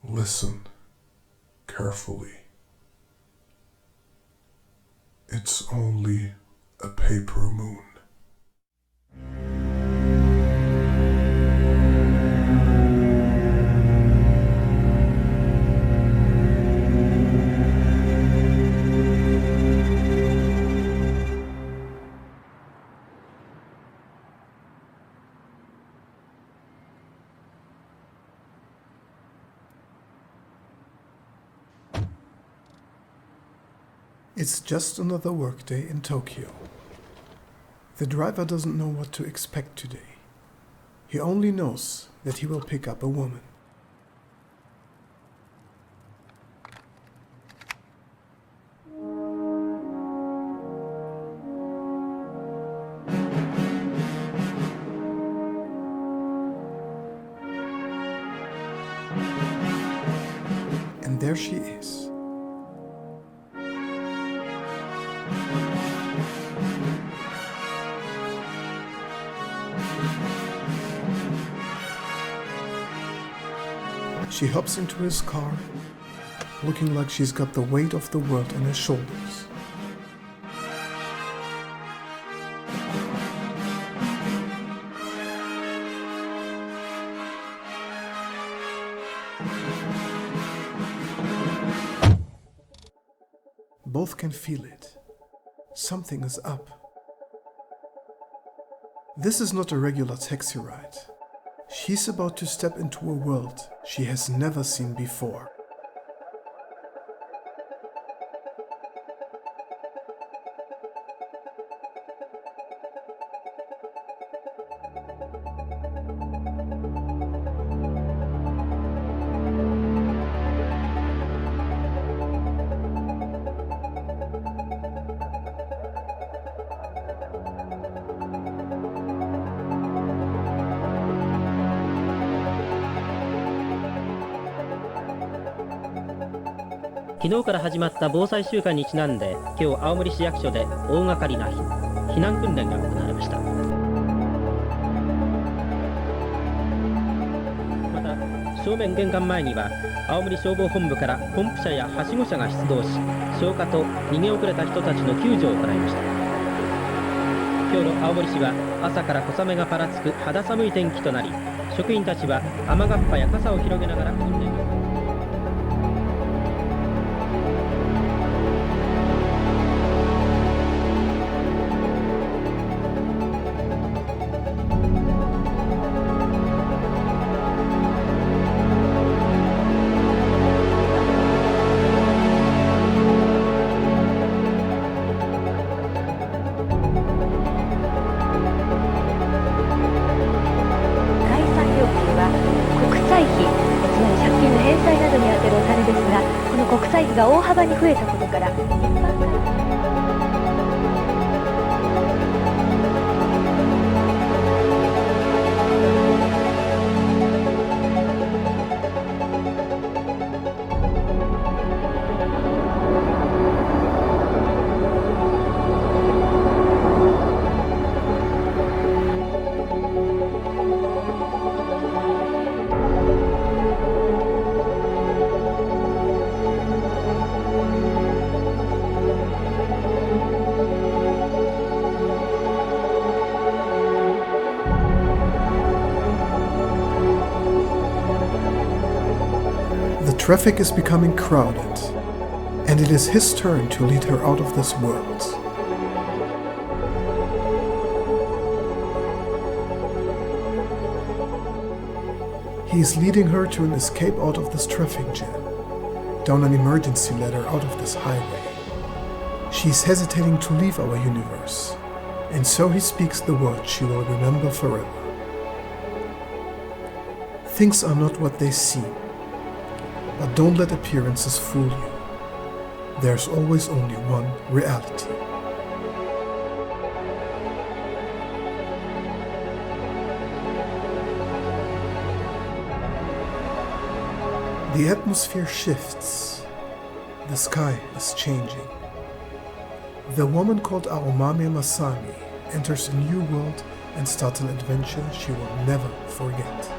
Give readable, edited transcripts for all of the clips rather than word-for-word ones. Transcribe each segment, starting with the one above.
Listen carefully. It's only a paper moon. It's just another workday in Tokyo. The driver doesn't know what to expect today. He only knows that he will pick up a woman. And there she is. She hops into his car, looking like she's got the weight of the world on her shoulders. Both can feel it. Something is up. This is not a regular taxi ride. She's about to step into a world she has never seen before.昨日から始まった防災週間にちなんで、今日青森市役所で大掛かりな避難訓練が行われました。また正面玄関前には青森消防本部からポンプ車やはしご車が出動し、消火と逃げ遅れた人たちの救助を行いました。今日の青森市は朝から小雨がぱらつく肌寒い天気となり、職員たちは雨がっぱや傘を広げながら訓練を国債費が大幅に増えたことから一般からTraffic is becoming crowded, and it is his turn to lead her out of this world. He is leading her to an escape out of this traffic jam, down an emergency ladder out of this highway. She is hesitating to leave our universe, and so he speaks the words she will remember forever. Things are not what they seem. But don't let appearances fool you. There's always only one reality. The atmosphere shifts. The sky is changing. The woman called Aomame Masami enters a new world and starts an adventure she will never forget.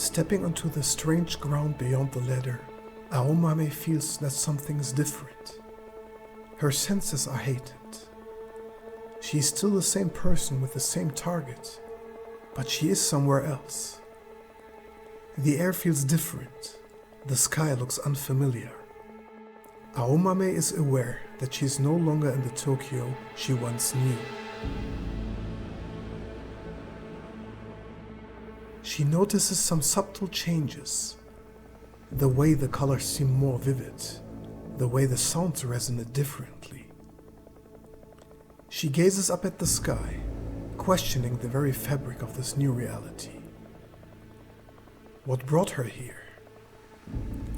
Stepping onto the strange ground beyond the ladder, Aomame feels that something is different. Her senses are heightened. She is still the same person with the same target, but she is somewhere else. The air feels different. The sky looks unfamiliar. Aomame is aware that she is no longer in the Tokyo she once knew. She notices some subtle changes. The way the colors seem more vivid, the way the sounds resonate differently. She gazes up at the sky, questioning the very fabric of this new reality. What brought her here?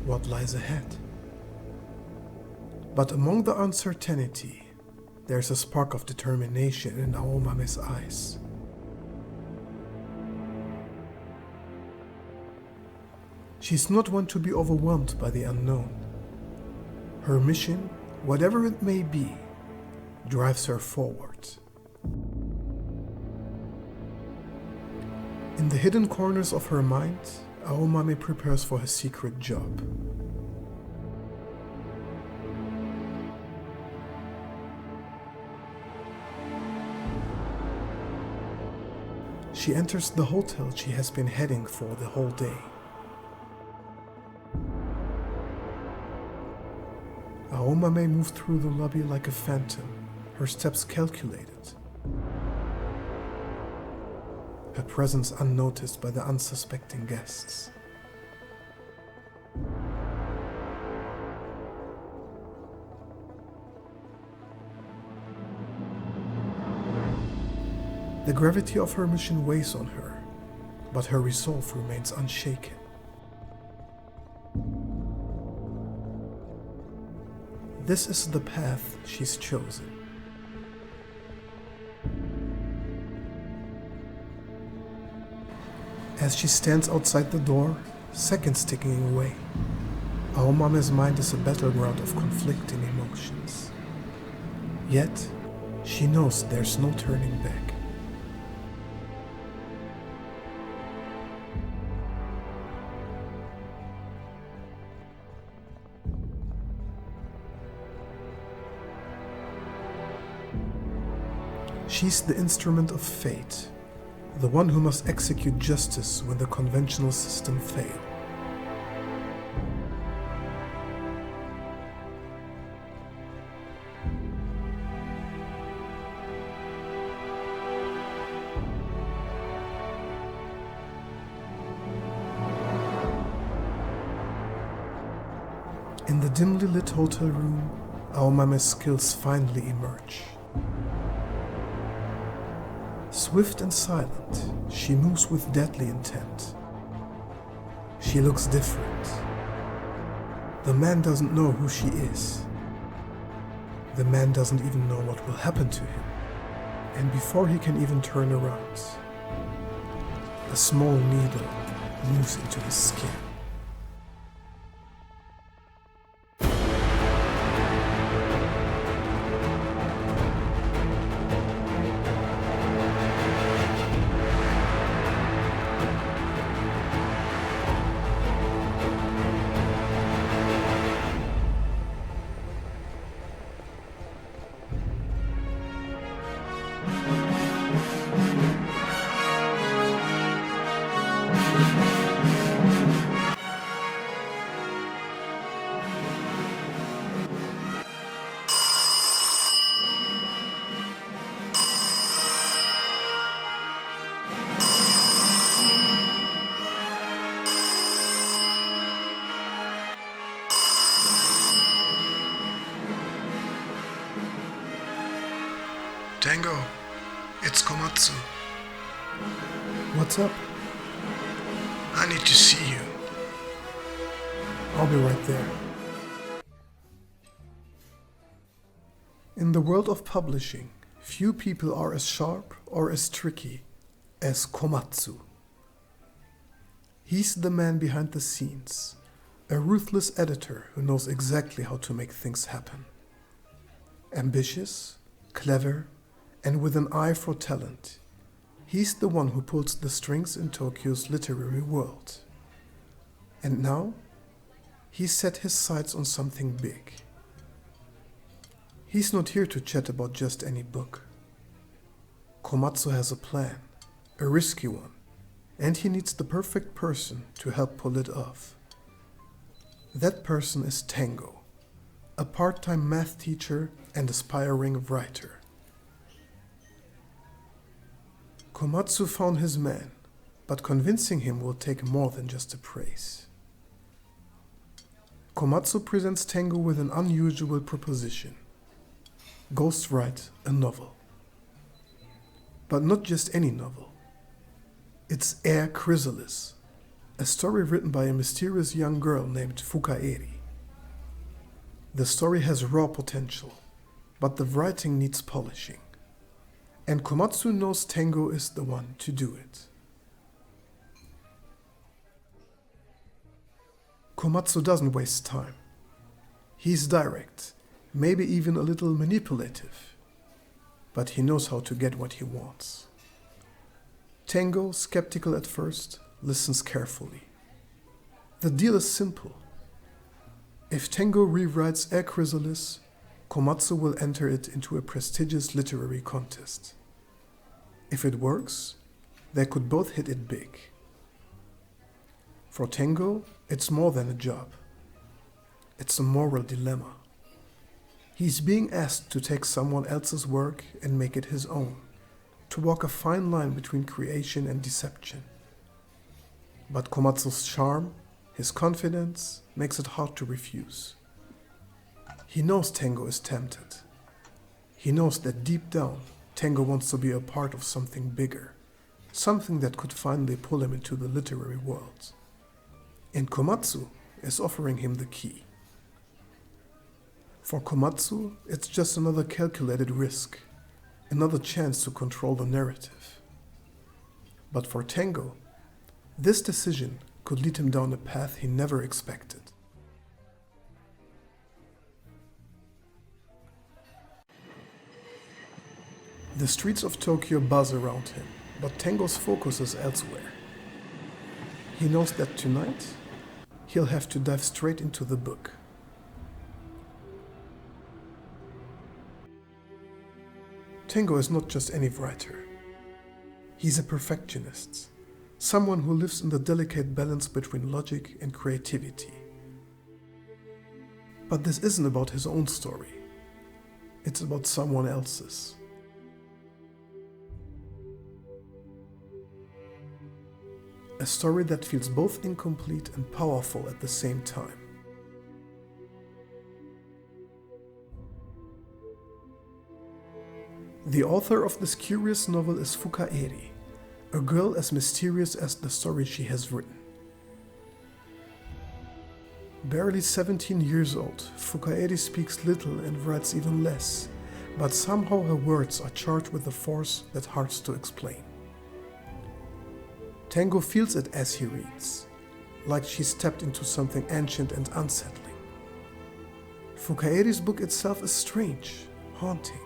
What lies ahead? But among the uncertainty, there's a spark of determination in Aomame's eyes. She's not one to be overwhelmed by the unknown. Her mission, whatever it may be, drives her forward. In the hidden corners of her mind, Aomame prepares for her secret job. She enters the hotel she has been heading for the whole day. Aomame moves through the lobby like a phantom, her steps calculated. Her presence unnoticed by the unsuspecting guests. The gravity of her mission weighs on her, but her resolve remains unshaken. This is the path she's chosen. As she stands outside the door, seconds ticking away, Aomame's mind is a battleground of conflicting emotions. Yet, she knows there's no turning back. She's the instrument of fate, the one who must execute justice when the conventional system fails. In the dimly lit hotel room, Aomame's skills finally emerge. Swift and silent, she moves with deadly intent. She looks different. The man doesn't know who she is. The man doesn't even know what will happen to him. And before he can even turn around, a small needle moves into his skin. Tango, it's Komatsu. What's up? I need to see you. I'll be right there. In the world of publishing, few people are as sharp or as tricky as Komatsu. He's the man behind the scenes, a ruthless editor who knows exactly how to make things happen. Ambitious, clever, and with an eye for talent, he's the one who pulls the strings in Tokyo's literary world. And now, he set his sights on something big. He's not here to chat about just any book. Komatsu has a plan, a risky one, and he needs the perfect person to help pull it off. That person is Tango, a part-time math teacher and aspiring writer. Komatsu found his man, but convincing him will take more than just a praise. Komatsu presents Tengo with an unusual proposition: ghostwrite a novel. But not just any novel. It's Air Chrysalis, a story written by a mysterious young girl named Fuka-Eri. The story has raw potential, but the writing needs polishing. And Komatsu knows Tengo is the one to do it. Komatsu doesn't waste time. He's direct, maybe even a little manipulative, but he knows how to get what he wants. Tengo, skeptical at first, listens carefully. The deal is simple. If Tengo rewrites Air Chrysalis, Komatsu will enter it into a prestigious literary contest. If it works, they could both hit it big. For Tengo, it's more than a job. It's a moral dilemma. He's being asked to take someone else's work and make it his own, to walk a fine line between creation and deception. But Komatsu's charm, his confidence, makes it hard to refuse. He knows Tengo is tempted. He knows that deep down, Tengo wants to be a part of something bigger, something that could finally pull him into the literary world. And Komatsu is offering him the key. For Komatsu, it's just another calculated risk, another chance to control the narrative. But for Tengo, this decision could lead him down a path he never expected. The streets of Tokyo buzz around him, but Tengo's focus is elsewhere. He knows that tonight, he'll have to dive straight into the book. Tengo is not just any writer. He's a perfectionist, someone who lives in the delicate balance between logic and creativity. But this isn't about his own story. It's about someone else's. A story that feels both incomplete and powerful at the same time. The author of this curious novel is Fuka-Eri, a girl as mysterious as the story she has written. Barely 17 years old, Fuka-Eri speaks little and writes even less, but somehow her words are charged with a force that's hard to explain. Tango feels it as he reads, like she stepped into something ancient and unsettling. Fuka-Eri's book itself is strange, haunting.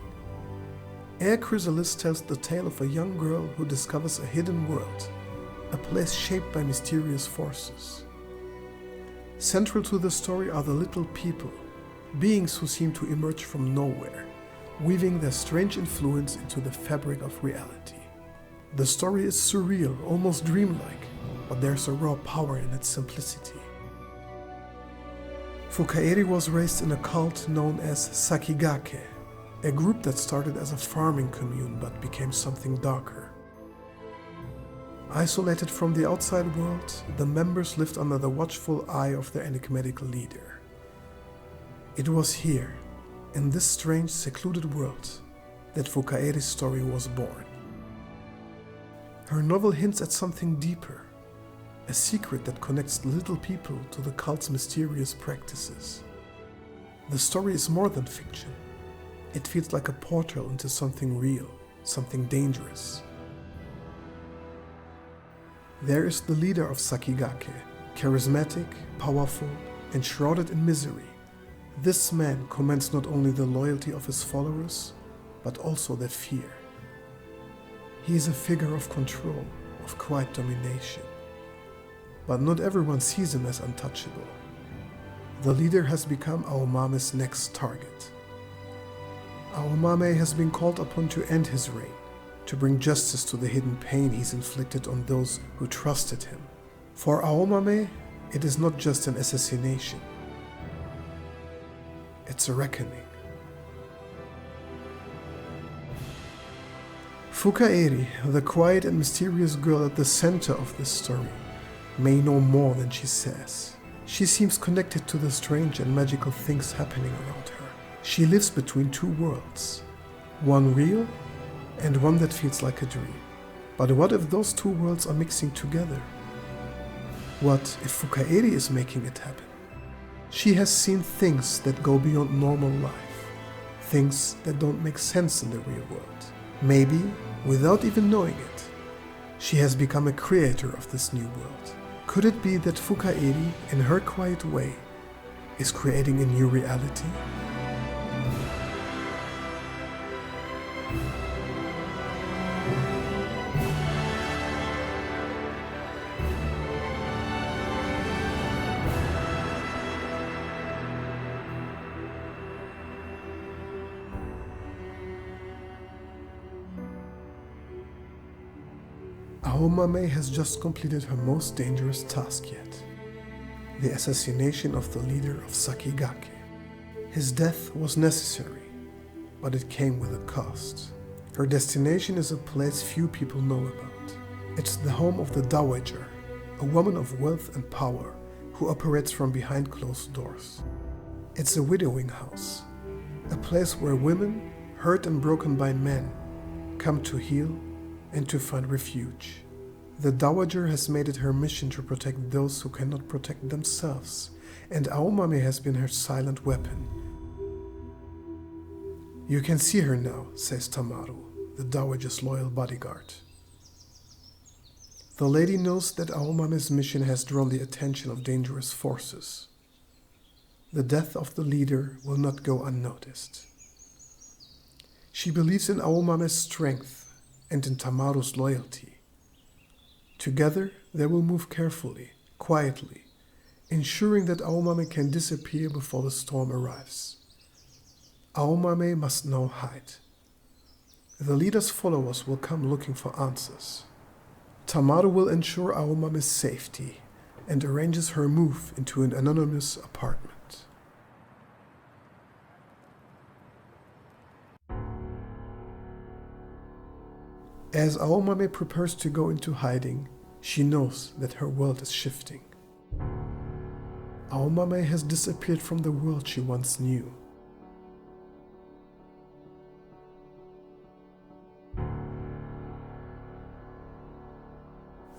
Air Chrysalis tells the tale of a young girl who discovers a hidden world, a place shaped by mysterious forces. Central to the story are the little people, beings who seem to emerge from nowhere, weaving their strange influence into the fabric of reality. The story is surreal, almost dreamlike, but there's a raw power in its simplicity. Fuka-Eri was raised in a cult known as Sakigake, a group that started as a farming commune but became something darker. Isolated from the outside world, the members lived under the watchful eye of their enigmatic leader. It was here, in this strange, secluded world, that Fuka-Eri's story was born. Her novel hints at something deeper, a secret that connects little people to the cult's mysterious practices. The story is more than fiction. It feels like a portal into something real, something dangerous. There is the leader of Sakigake, charismatic, powerful, and shrouded in misery. This man commands not only the loyalty of his followers, but also their fear. He is a figure of control, of quiet domination. but not everyone sees him as untouchable. The leader has become Aomame's next target. Aomame has been called upon to end his reign, to bring justice to the hidden pain he's inflicted on those who trusted him. For Aomame, it is not just an assassination. It's a reckoning. Fuka-Eri, the quiet and mysterious girl at the center of this story, may know more than she says. She seems connected to the strange and magical things happening around her. She lives between two worlds, one real and one that feels like a dream. But what if those two worlds are mixing together? What if Fuka-Eri is making it happen? She has seen things that go beyond normal life, things that don't make sense in the real world. Maybe, without even knowing it, she has become a creator of this new world. Could it be that Fuka-Eri, in her quiet way, is creating a new reality? Aomame has just completed her most dangerous task yet, the assassination of the leader of Sakigake. His death was necessary, but it came with a cost. Her destination is a place few people know about. It's the home of the Dowager, a woman of wealth and power who operates from behind closed doors. It's a widowing house, a place where women, hurt and broken by men, come to heal and to find refuge. The Dowager has made it her mission to protect those who cannot protect themselves, and Aomame has been her silent weapon. "You can see her now," says Tamaru, the Dowager's loyal bodyguard. The lady knows that Aomame's mission has drawn the attention of dangerous forces. The death of the leader will not go unnoticed. She believes in Aomame's strength and in Tamaru's loyalty. Together, they will move carefully, quietly, ensuring that Aomame can disappear before the storm arrives. Aomame must now hide. The leader's followers will come looking for answers. Tamaru will ensure Aomame's safety and arranges her move into an anonymous apartment. As Aomame prepares to go into hiding, she knows that her world is shifting. Aomame has disappeared from the world she once knew.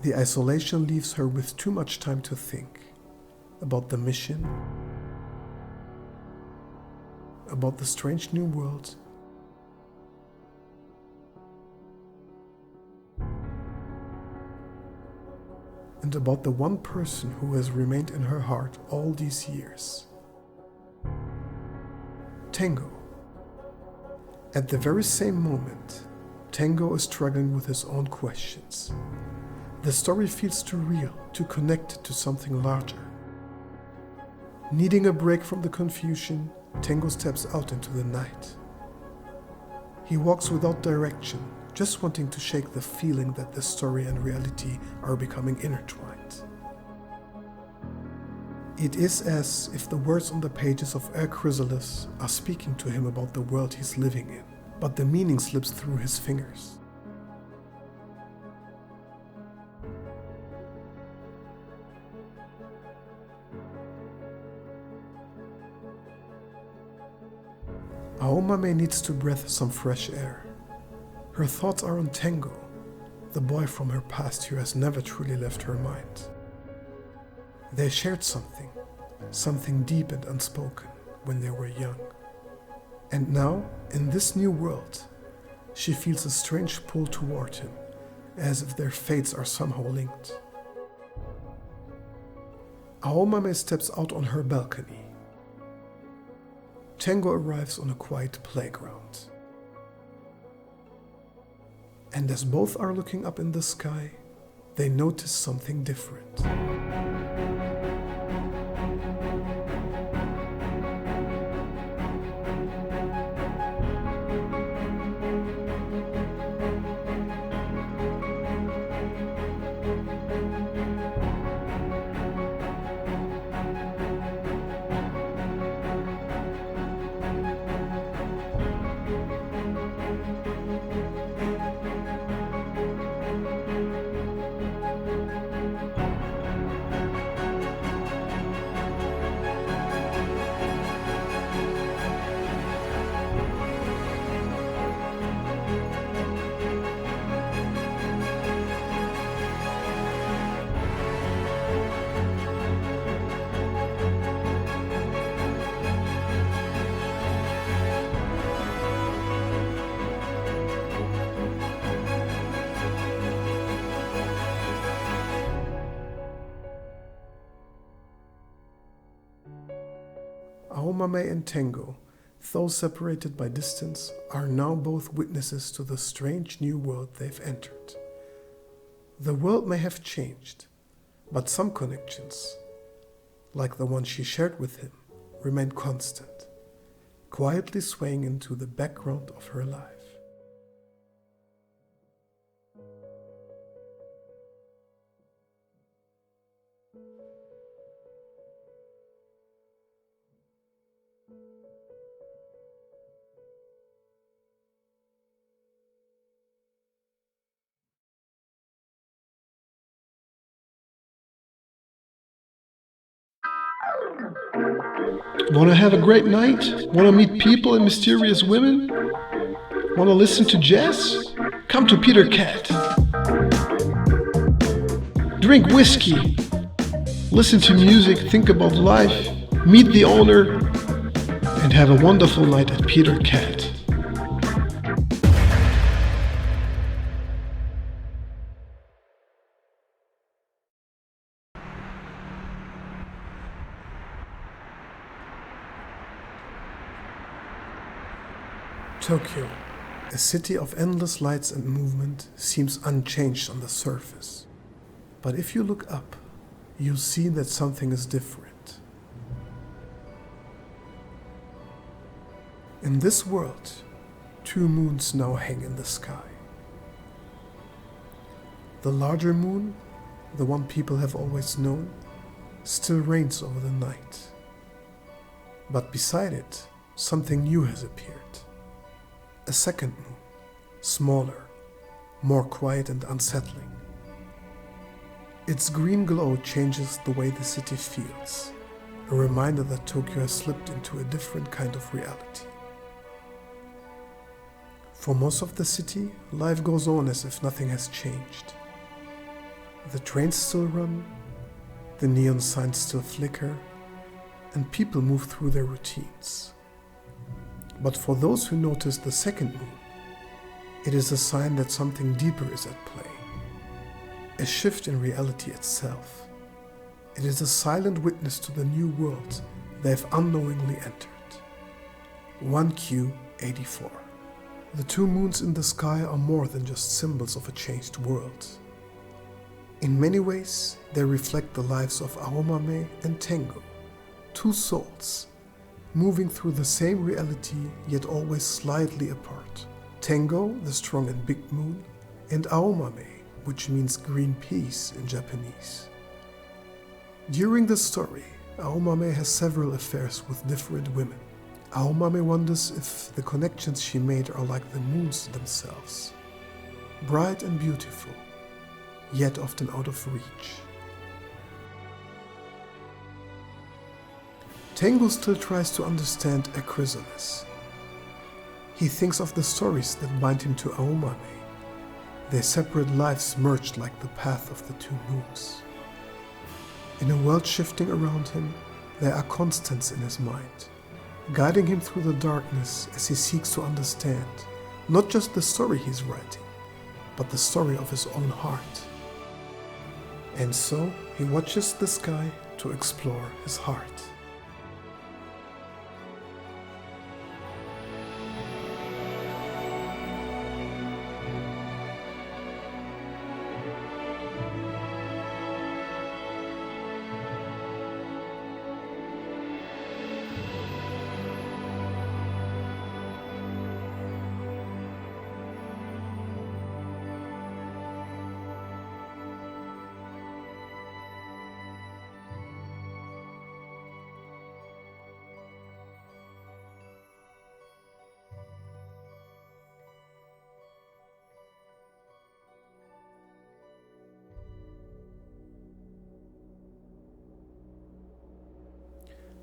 The isolation leaves her with too much time to think about the mission, about the strange new world, and about the one person who has remained in her heart all these years. Tengo. At the very same moment, Tango is struggling with his own questions. The story feels too real, too connected to something larger. Needing a break from the confusion, Tango steps out into the night. He walks without direction, just wanting to shake the feeling that the story and reality are becoming intertwined. It is as if the words on the pages of Air Chrysalis are speaking to him about the world he's living in, but the meaning slips through his fingers. Aomame needs to breathe some fresh air. Her thoughts are on Tengo, the boy from her past who has never truly left her mind. They shared something deep and unspoken when they were young. And now, in this new world, she feels a strange pull toward him, as if their fates are somehow linked. Aomame steps out on her balcony. Tango arrives on a quiet playground. And as both are looking up in the sky, they notice something different. Aomame and Tengo, though separated by distance, are now both witnesses to the strange new world they've entered. The world may have changed, but some connections, like the one she shared with him, remain constant, quietly swaying into the background of her life. Want to have a great night? Want to meet people and mysterious women? Want to listen to jazz? Come to Peter Cat. Drink whiskey. Listen to music, think about life, meet the owner, and have a wonderful night at Peter Cat. Tokyo, a city of endless lights and movement, seems unchanged on the surface. But if you look up, you'll see that something is different. In this world, 2 moons now hang in the sky. The larger moon, the one people have always known, still reigns over the night. But beside it, something new has appeared. A second moon, smaller, more quiet and unsettling. Its green glow changes the way the city feels, a reminder that Tokyo has slipped into a different kind of reality. For most of the city, life goes on as if nothing has changed. The trains still run, the neon signs still flicker, and people move through their routines. But for those who notice the second moon, it is a sign that something deeper is at play. A shift in reality itself. It is a silent witness to the new world they have unknowingly entered. 1Q84. The 2 moons in the sky are more than just symbols of a changed world. In many ways, they reflect the lives of Aomame and Tengo, 2 souls, moving through the same reality yet always slightly apart. Tango, the strong and big moon, and Aomame, which means green peace in Japanese. During the story, Aomame has several affairs with different women. Aomame wonders if the connections she made are like the moons themselves, bright and beautiful, yet often out of reach. Tengo still tries to understand a chrysalis. He thinks of the stories that bind him to Aomame, their separate lives merged like the path of the 2 moons. In a world shifting around him, there are constants in his mind, guiding him through the darkness as he seeks to understand not just the story he's writing, but the story of his own heart. And so he watches the sky to explore his heart.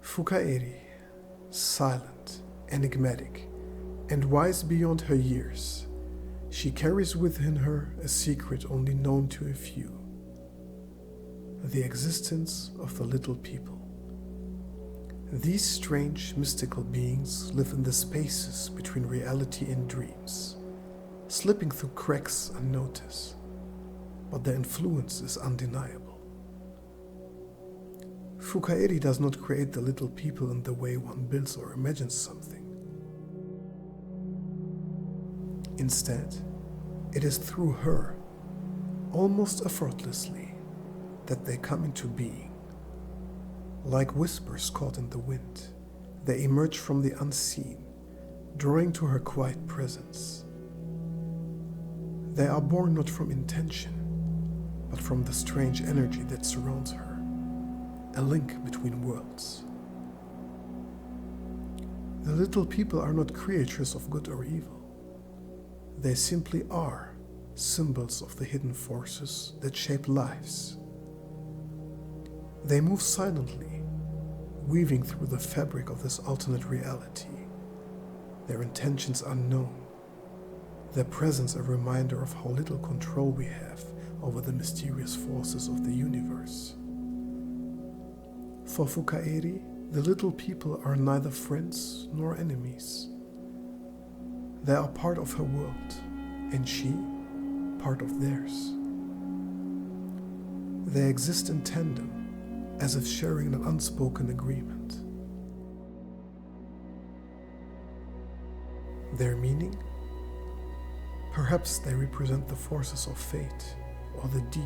Fuka-Eri, silent, enigmatic, and wise beyond her years, she carries within her a secret only known to a few: the existence of the little people. These strange, mystical beings live in the spaces between reality and dreams, slipping through cracks unnoticed, but their influence is undeniable. Fuka-Eri does not create the little people in the way one builds or imagines something. Instead, it is through her, almost effortlessly, that they come into being. Like whispers caught in the wind, they emerge from the unseen, drawing to her quiet presence. They are born not from intention, but from the strange energy that surrounds her, a link between worlds. The little people are not creatures of good or evil. They simply are symbols of the hidden forces that shape lives. They move silently, weaving through the fabric of this alternate reality, their intentions unknown, their presence a reminder of how little control we have over the mysterious forces of the universe. For Fuka-Eri, the little people are neither friends nor enemies. They are part of her world, and she, part of theirs. They exist in tandem, as if sharing an unspoken agreement. Their meaning? Perhaps they represent the forces of fate, or the deep,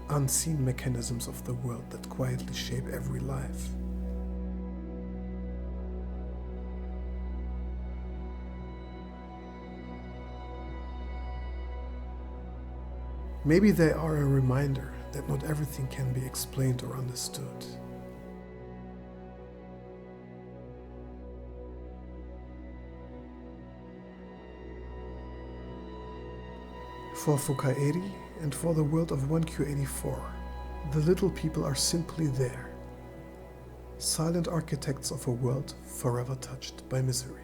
unseen mechanisms of the world that quietly shape every life. Maybe they are a reminder that not everything can be explained or understood. For Fuka-Eri and for the world of 1Q84, the little people are simply there, silent architects of a world forever touched by misery.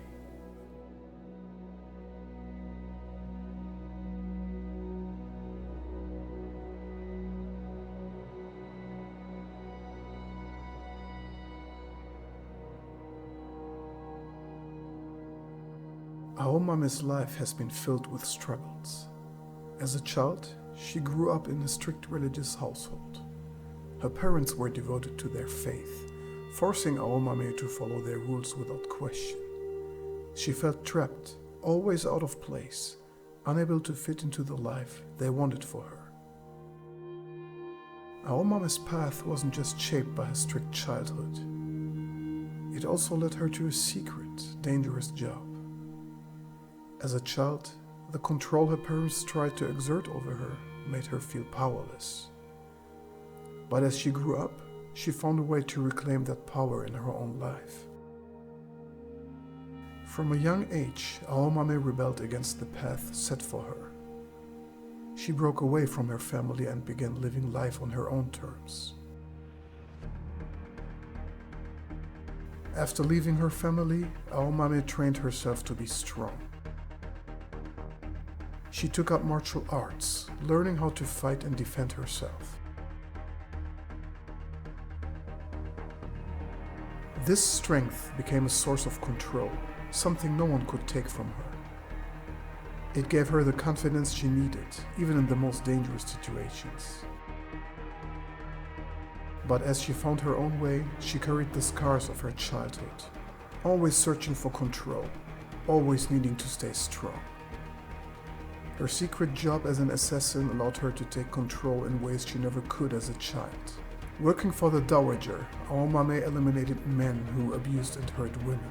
Aomame's life has been filled with struggles. As a child, she grew up in a strict religious household. Her parents were devoted to their faith, forcing Aomame to follow their rules without question. She felt trapped, always out of place, unable to fit into the life they wanted for her. Aomame's path wasn't just shaped by her strict childhood. It also led her to a secret, dangerous job. As a child, the control her parents tried to exert over her made her feel powerless. But as she grew up, she found a way to reclaim that power in her own life. From a young age, Aomame rebelled against the path set for her. She broke away from her family and began living life on her own terms. After leaving her family, Aomame trained herself to be strong. She took up martial arts, learning how to fight and defend herself. This strength became a source of control, something no one could take from her. It gave her the confidence she needed, even in the most dangerous situations. But as she found her own way, she carried the scars of her childhood, always searching for control, always needing to stay strong. Her secret job as an assassin allowed her to take control in ways she never could as a child. Working for the Dowager, Aomame eliminated men who abused and hurt women,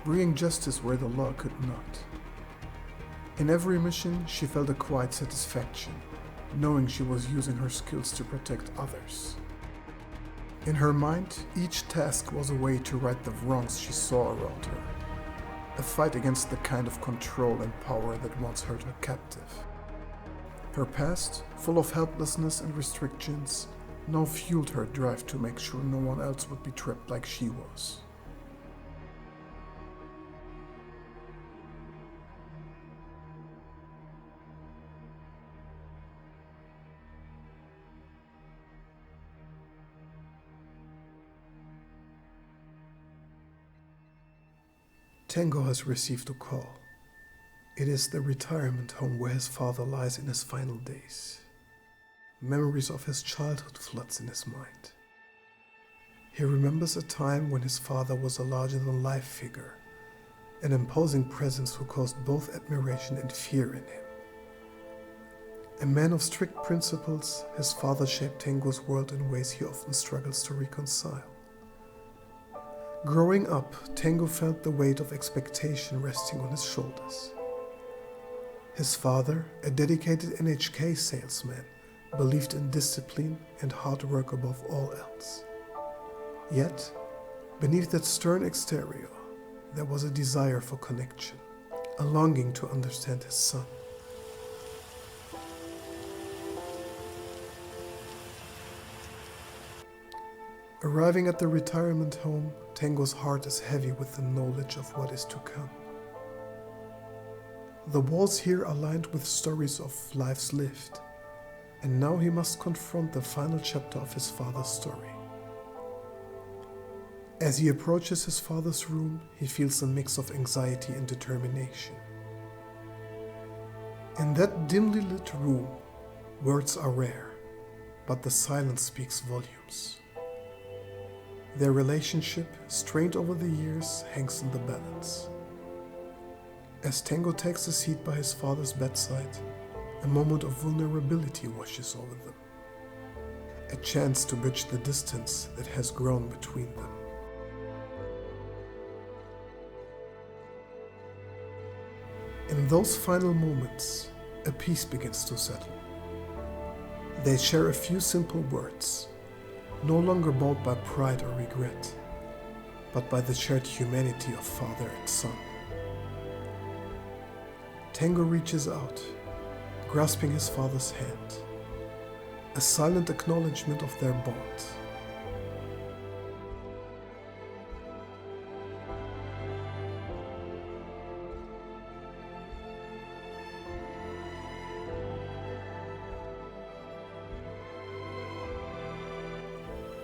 bringing justice where the law could not. In every mission, she felt a quiet satisfaction, knowing she was using her skills to protect others. In her mind, each task was a way to right the wrongs she saw around her. A fight against the kind of control and power that once held her captive. Her past, full of helplessness and restrictions, now fueled her drive to make sure no one else would be trapped like she was. Tango has received a call. It is the retirement home where his father lies in his final days. Memories of his childhood floods in his mind. He remembers a time when his father was a larger-than-life figure, an imposing presence who caused both admiration and fear in him. A man of strict principles, his father shaped Tengo's world in ways he often struggles to reconcile. Growing up, Tango felt the weight of expectation resting on his shoulders. His father, a dedicated NHK salesman, believed in discipline and hard work above all else. Yet, beneath that stern exterior, there was a desire for connection, a longing to understand his son. Arriving at the retirement home, Tango's heart is heavy with the knowledge of what is to come. The walls here are lined with stories of lives lived, and now he must confront the final chapter of his father's story. As he approaches his father's room, he feels a mix of anxiety and determination. In that dimly lit room, words are rare, but the silence speaks volumes. Their relationship, strained over the years, hangs in the balance. As Tango takes a seat by his father's bedside, a moment of vulnerability washes over them. A chance to bridge the distance that has grown between them. In those final moments, a peace begins to settle. They share a few simple words, no longer bound by pride or regret, but by the shared humanity of father and son. Tango reaches out, grasping his father's hand, a silent acknowledgement of their bond.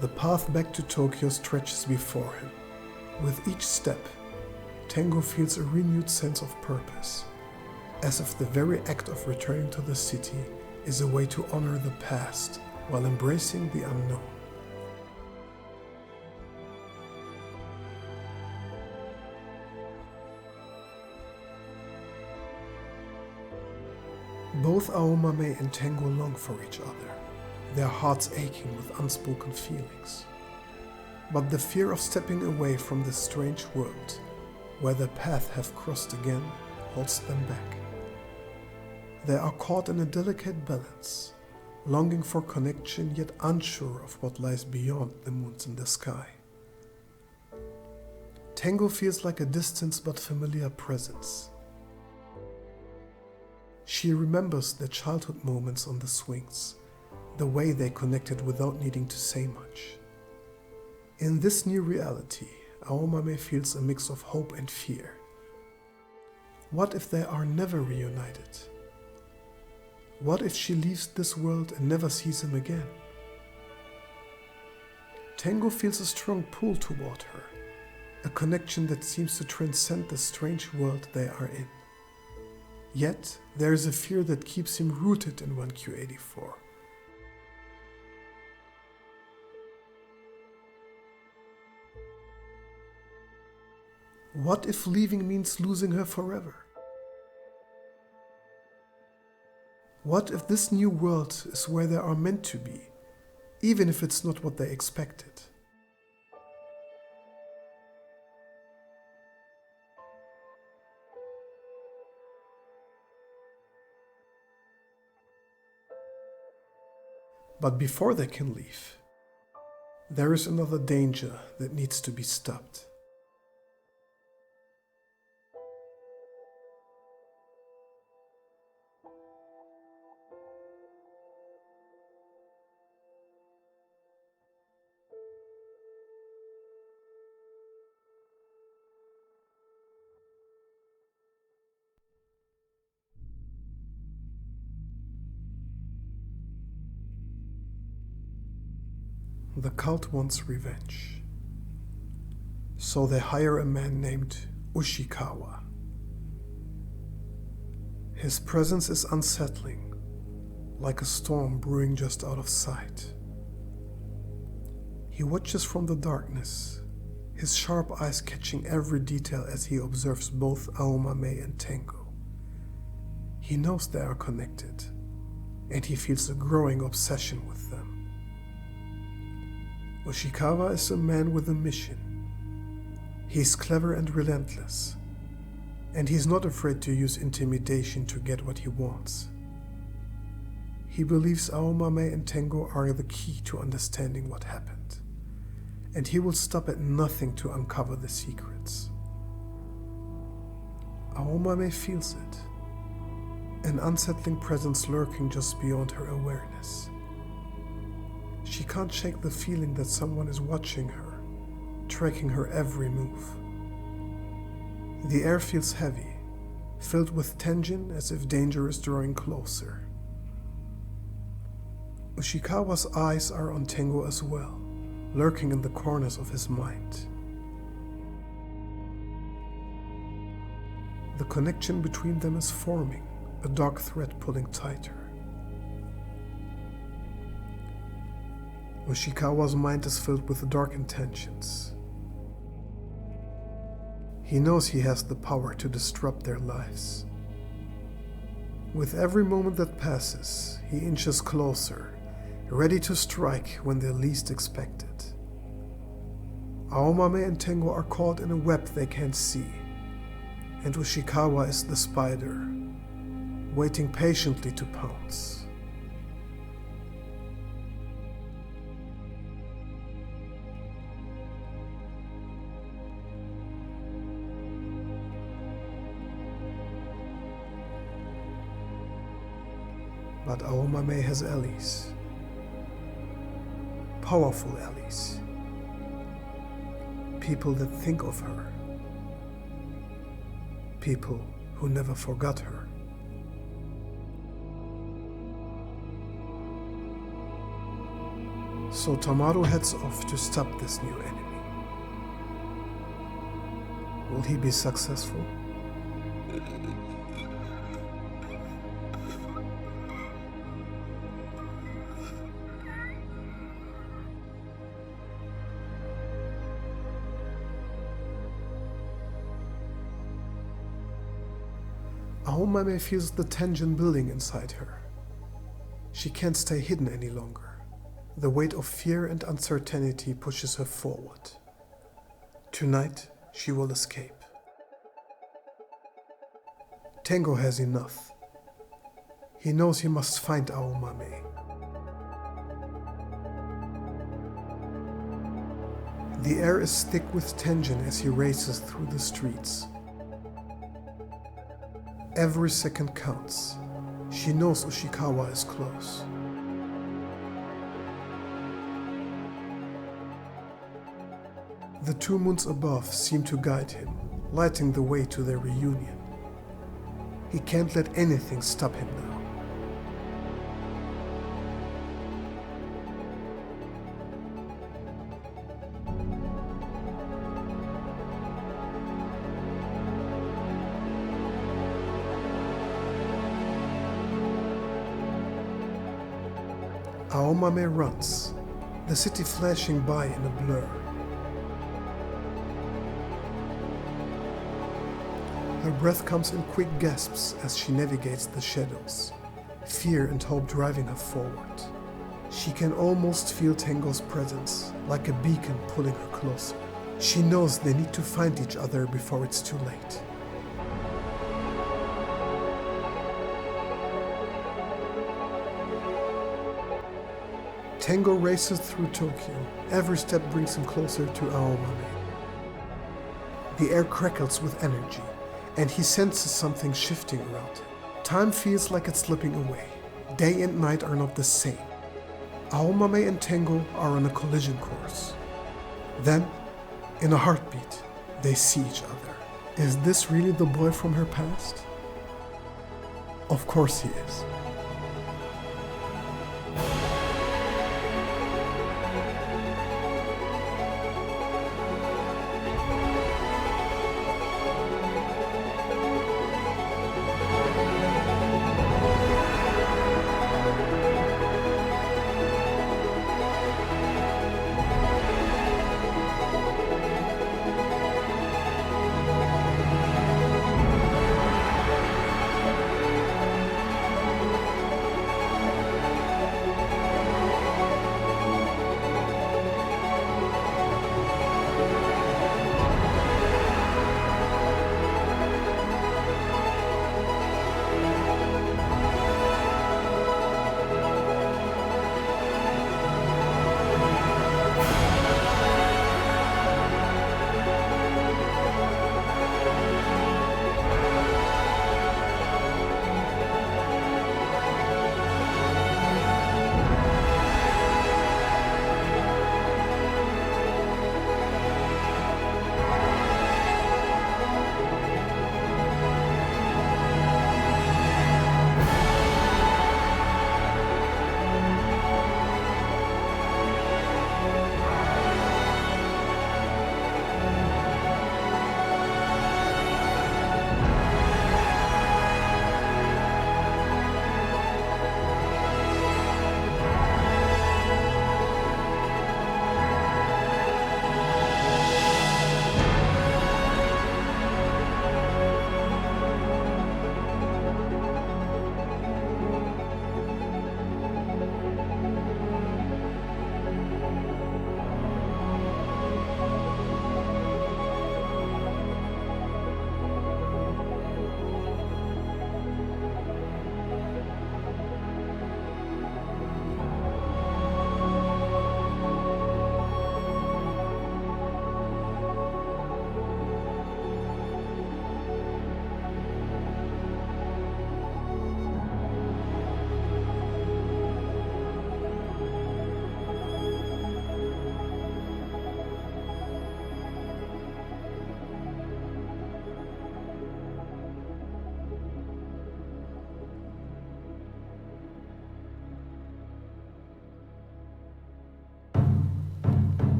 The path back to Tokyo stretches before him. With each step, Tango feels a renewed sense of purpose, as if the very act of returning to the city is a way to honor the past while embracing the unknown. Both Aomame and Tango long for each other, their hearts aching with unspoken feelings. But the fear of stepping away from this strange world, where their paths have crossed again, holds them back. They are caught in a delicate balance, longing for connection yet unsure of what lies beyond the moons in the sky. Tango feels like a distant but familiar presence. She remembers their childhood moments on the swings, the way they connected without needing to say much. In this new reality, Aomame feels a mix of hope and fear. What if they are never reunited? What if she leaves this world and never sees him again? Tango feels a strong pull toward her, a connection that seems to transcend the strange world they are in. Yet, there is a fear that keeps him rooted in 1Q84. What if leaving means losing her forever? What if this new world is where they are meant to be, even if it's not what they expected? But before they can leave, there is another danger that needs to be stopped. The cult wants revenge, so they hire a man named Ushikawa. His presence is unsettling, like a storm brewing just out of sight. He watches from the darkness, his sharp eyes catching every detail as he observes both Aomame and Tengo. He knows they are connected, and he feels a growing obsession with them. Ushikawa is a man with a mission. He's clever and relentless, and he's not afraid to use intimidation to get what he wants. He believes Aomame and Tengo are the key to understanding what happened, and he will stop at nothing to uncover the secrets. Aomame feels it, an unsettling presence lurking just beyond her awareness. She can't shake the feeling that someone is watching her, tracking her every move. The air feels heavy, filled with tension as if danger is drawing closer. Ushikawa's eyes are on Tengo as well, lurking in the corners of his mind. The connection between them is forming, a dark thread pulling tighter. Ushikawa's mind is filled with dark intentions. He knows he has the power to disrupt their lives. With every moment that passes, he inches closer, ready to strike when they least expect it. Aomame and Tengo are caught in a web they can't see, and Ushikawa is the spider, waiting patiently to pounce. But Aomame has allies. Powerful allies. People that think of her. People who never forgot her. So Tamaru heads off to stop this new enemy. Will he be successful? Aomame feels the tension building inside her. She can't stay hidden any longer. The weight of fear and uncertainty pushes her forward. Tonight, she will escape. Tengo has enough. He knows he must find Aomame. The air is thick with tension as he races through the streets. Every second counts. She knows Ushikawa is close. The two moons above seem to guide him, lighting the way to their reunion. He can't let anything stop him now. Aomame runs, the city flashing by in a blur. Her breath comes in quick gasps as she navigates the shadows, fear and hope driving her forward. She can almost feel Tengo's presence, like a beacon pulling her closer. She knows they need to find each other before it's too late. Tango races through Tokyo. Every step brings him closer to Aomame. The air crackles with energy, and he senses something shifting around him. Time feels like it's slipping away. Day and night are not the same. Aomame and Tengo are on a collision course. Then, in a heartbeat, they see each other. Is this really the boy from her past? Of course he is.